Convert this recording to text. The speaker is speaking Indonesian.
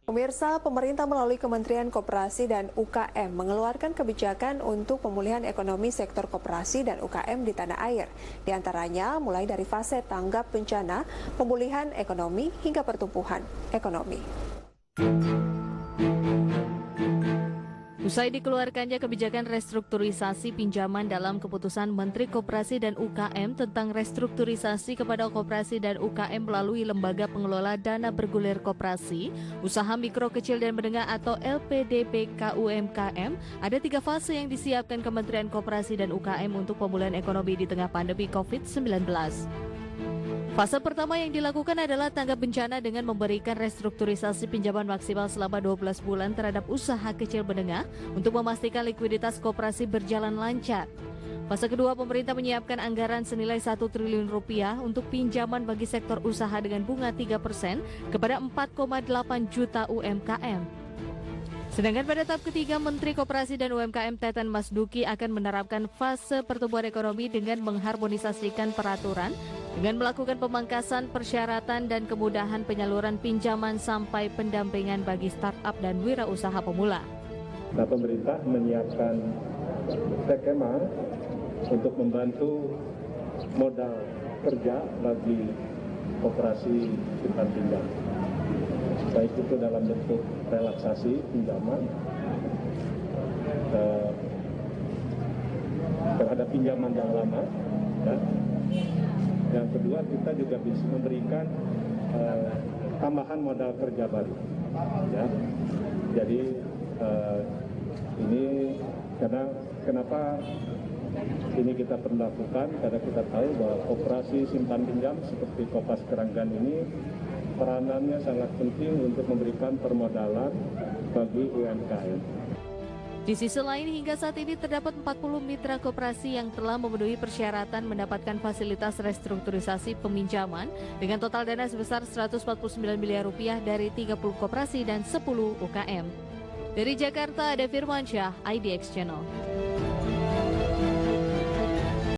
Pemirsa, pemerintah melalui Kementerian Koperasi dan UKM mengeluarkan kebijakan untuk pemulihan ekonomi sektor koperasi dan UKM di tanah air. Di antaranya mulai dari fase tanggap bencana, pemulihan ekonomi hingga pertumbuhan ekonomi. Usai dikeluarkannya kebijakan restrukturisasi pinjaman dalam keputusan Menteri Koperasi dan UKM tentang restrukturisasi kepada koperasi dan UKM melalui Lembaga Pengelola Dana Bergulir Koperasi, Usaha Mikro Kecil dan Menengah atau LPDP KUMKM, ada 3 fase yang disiapkan Kementerian Koperasi dan UKM untuk pemulihan ekonomi di tengah pandemi COVID-19. Fase pertama yang dilakukan adalah tanggap bencana dengan memberikan restrukturisasi pinjaman maksimal selama 12 bulan terhadap usaha kecil menengah untuk memastikan likuiditas koperasi berjalan lancar. Fase kedua, pemerintah menyiapkan anggaran senilai 1 triliun rupiah untuk pinjaman bagi sektor usaha dengan bunga 3% kepada 4,8 juta UMKM. Sedangkan pada tahap ketiga, Menteri Koperasi dan UMKM Teten Mas Duki akan menerapkan fase pertumbuhan ekonomi dengan mengharmonisasikan peraturan, dengan melakukan pemangkasan persyaratan dan kemudahan penyaluran pinjaman sampai pendampingan bagi startup dan wirausaha pemula. Nah, pemerintah menyiapkan skema untuk membantu modal kerja bagi koperasi simpan pinjam, baik itu dalam bentuk relaksasi pinjaman terhadap pinjaman yang lama, ya. Yang kedua, kita juga bisa memberikan tambahan modal kerja baru, ya. Jadi ini kenapa ini kita perlu lakukan, karena kita tahu bahwa koperasi simpan pinjam seperti Kopas Keranggan ini peranannya sangat penting untuk memberikan permodalan bagi UMKM. Di sisi lain, hingga saat ini terdapat 40 mitra koperasi yang telah memenuhi persyaratan mendapatkan fasilitas restrukturisasi peminjaman dengan total dana sebesar 149 miliar rupiah dari 30 koperasi dan 10 UKM. Dari Jakarta, ada Firmansyah, IDX Channel.